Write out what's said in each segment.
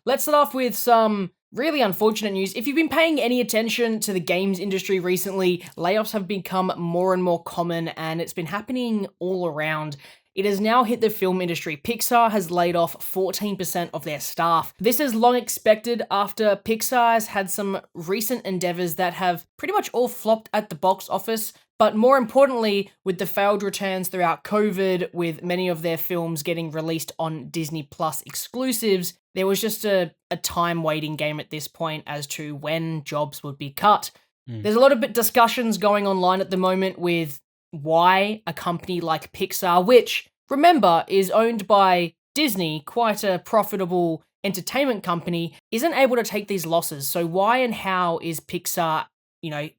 let's start off with some really unfortunate news. If you've been paying any attention to the games industry recently, layoffs have become more and more common, and it's been happening all around. It has now hit the film industry. Pixar has laid off 14% of their staff. This is long expected after Pixar has had some recent endeavors that have pretty much all flopped at the box office. But more importantly, with the failed returns throughout COVID, with many of their films getting released on Disney Plus exclusives, there was just a time waiting game at this point as to when jobs would be cut. There's a lot of discussions going online at the moment with why a company like Pixar, which, remember, is owned by Disney, quite a profitable entertainment company, isn't able to take these losses. So why and how is Pixar,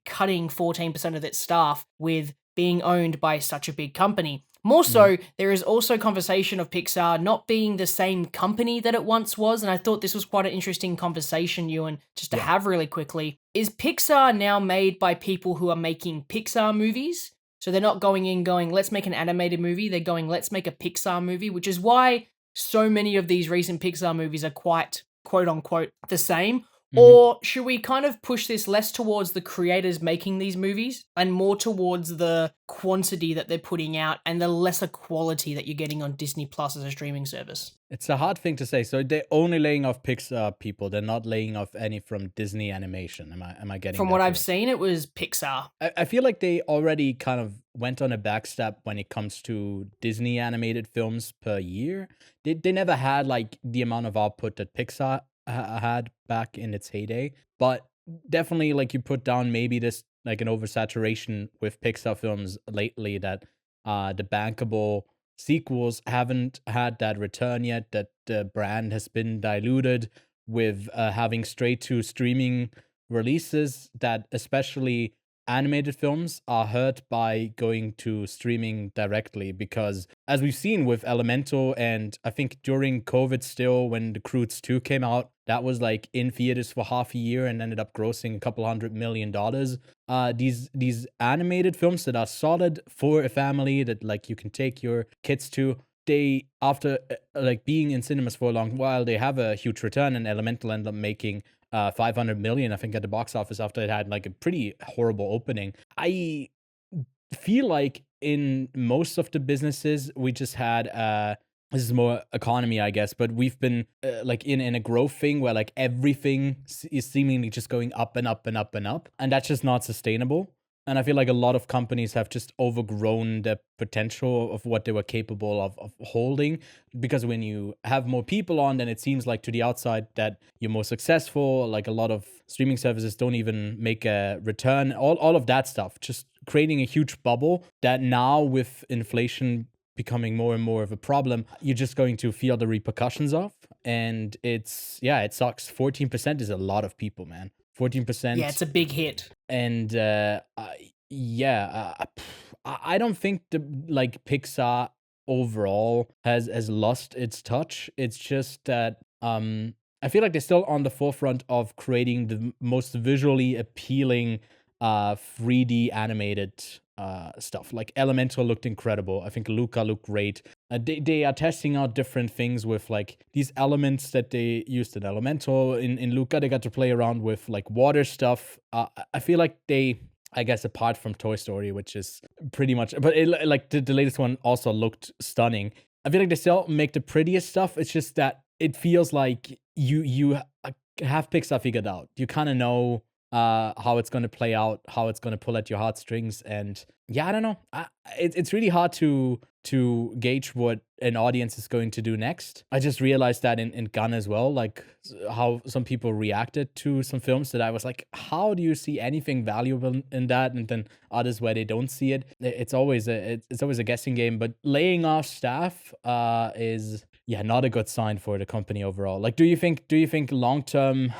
cutting 14% of its staff with being owned by such a big company? More so, there is also conversation of Pixar not being the same company that it once was, and I thought this was quite an interesting conversation, Ewan, just to have really quickly. Is Pixar now made by people who are making Pixar movies? So they're not going, let's make an animated movie. They're going, let's make a Pixar movie, which is why so many of these recent Pixar movies are quite, quote unquote, the same. Or should we kind of push this less towards the creators making these movies and more towards the quantity that they're putting out and the lesser quality that you're getting on Disney Plus as a streaming service? It's a hard thing to say. So they're only laying off Pixar people. They're not laying off any from Disney Animation. Am I getting From that what I've correct? seen, it was Pixar. I feel like they already kind of went on a backstep when it comes to Disney animated films per year. They never had like the amount of output that Pixar had back in its heyday, but definitely like you put down maybe this like an oversaturation with Pixar films lately that the bankable sequels haven't had that return yet, that the brand has been diluted with having straight to streaming releases, that especially animated films are hurt by going to streaming directly, because as we've seen with Elemental, and I think during COVID still, when The Croods 2 came out, that was like in theaters for half a year and ended up grossing a couple $100 million. These animated films that are solid for a family that like you can take your kids to, they, after like being in cinemas for a long while, they have a huge return, and Elemental ended up making 500 million, I think, at the box office after it had like a pretty horrible opening. I feel like in most of the businesses, we just had this is more economy, I guess, but we've been like in a growth thing where like everything is seemingly just going up and up and up and up, and that's just not sustainable. And I feel like a lot of companies have just overgrown the potential of what they were capable of holding. Because when you have more people on, then it seems like to the outside that you're more successful. Like a lot of streaming services don't even make a return. All of that stuff, just creating a huge bubble that now with inflation becoming more and more of a problem, you're just going to feel the repercussions of. And it sucks. 14% is a lot of people, man. 14%. Yeah, it's a big hit. And I don't think the like Pixar overall has lost its touch. It's just that I feel like they're still on the forefront of creating the most visually appealing 3D animated stuff. Like Elemental looked incredible. I think Luca looked great. They are testing out different things with like these elements that they used in Elemental. In Luca, they got to play around with like water stuff. I feel like they, I guess, apart from Toy Story, which is pretty much, but like the latest one also looked stunning. I feel like they still make the prettiest stuff. It's just that it feels like you have Pixar figured out. You kind of know how it's going to play out, how it's going to pull at your heartstrings. And yeah, I don't know. It's really hard to gauge what an audience is going to do next. I just realized that in Gun as well, like how some people reacted to some films that I was like, how do you see anything valuable in that? And then others where they don't see it. It's always a guessing game. But laying off staff is not a good sign for the company overall. Like, do you think long term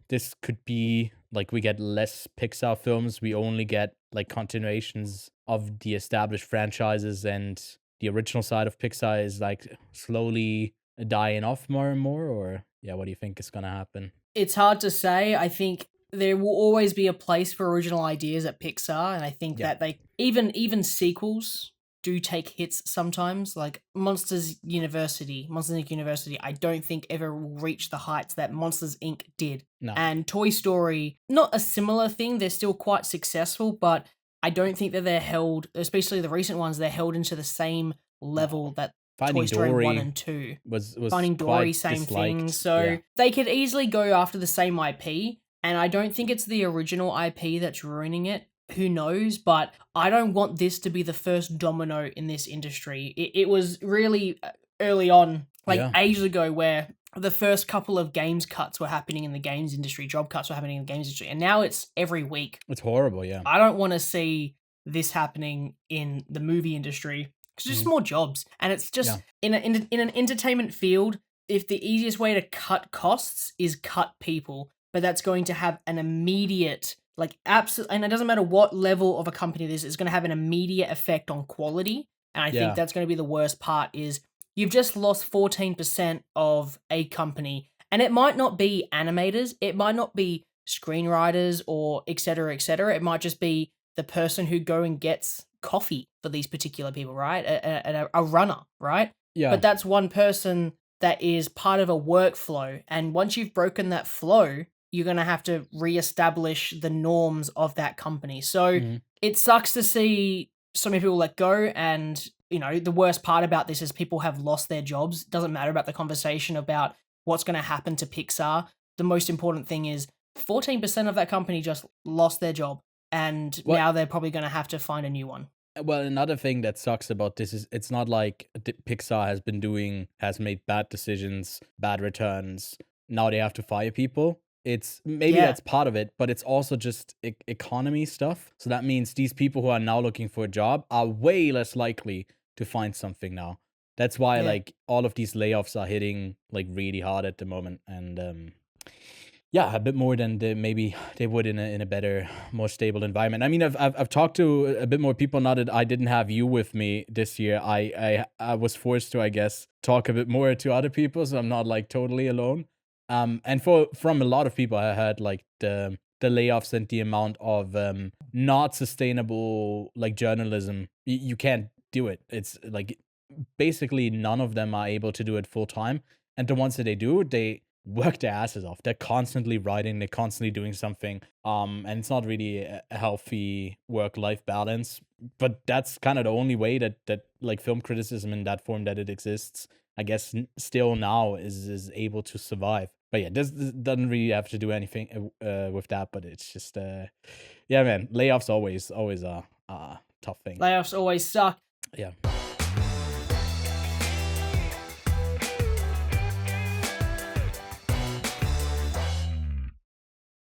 this could be like we get less Pixar films, we only get like continuations of the established franchises, and the original side of Pixar is like slowly dying off more and more? Or what do you think is gonna happen? It's hard to say. I think there will always be a place for original ideas at Pixar, and I think Yeah. that they even sequels do take hits sometimes. Like Monsters Inc. University, I don't think ever will reach the heights that Monsters Inc. did. No. And Toy Story, not a similar thing. They're still quite successful, but I don't think that they're held, especially the recent ones, they're held into the same level No. that Finding Toy Story 1 Dory and 2. was Finding Dory, quite same disliked. thing. So Yeah. they could easily go after the same IP, and I don't think it's the original IP that's ruining it. Who knows? But I don't want this to be the first domino in this industry. It was really early on, like Yeah. ages ago, where the first couple of games cuts were happening in the games industry, job cuts were happening in the games industry, and now it's every week. It's horrible, yeah. I don't want to see this happening in the movie industry. It's just more jobs, and it's just in an entertainment field. If the easiest way to cut costs is cut people, but that's going to have an immediate, like, absolute, and it doesn't matter what level of a company it is, it's going to have an immediate effect on quality. And I think that's going to be the worst part. Is you've just lost 14% of a company, and it might not be animators, it might not be screenwriters, or et cetera, et cetera. It might just be the person who go and gets coffee for these particular people, right? A runner, right? Yeah. But that's one person that is part of a workflow. And once you've broken that flow, you're going to have to reestablish the norms of that company. So it sucks to see so many people let go. And, you know, the worst part about this is people have lost their jobs. It doesn't matter about the conversation about what's going to happen to Pixar. The most important thing is 14% of that company just lost their job. And now they're probably going to have to find a new one. Well, another thing that sucks about this is it's not like Pixar has made bad decisions, bad returns. Now they have to fire people. It's maybe that's part of it, but it's also just economy stuff. So that means these people who are now looking for a job are way less likely to find something now. That's why like all of these layoffs are hitting like really hard at the moment. And yeah, a bit more than maybe they would in a better, more stable environment. I mean, I've talked to a bit more people now that I didn't have you with me this year. I was forced to, I guess, talk a bit more to other people, so I'm not like totally alone. And from a lot of people, I heard like the layoffs and the amount of not sustainable like journalism. You can't do it. It's like basically none of them are able to do it full time, and the ones that they do, they work their asses off. They're constantly writing, they're constantly doing something. And it's not really a healthy work-life balance. But that's kind of the only way that like film criticism in that form that it exists, I guess, still now is able to survive. But yeah, this doesn't really have to do anything with that. But it's just yeah, man, layoffs always are a tough thing. Layoffs always suck. Yeah.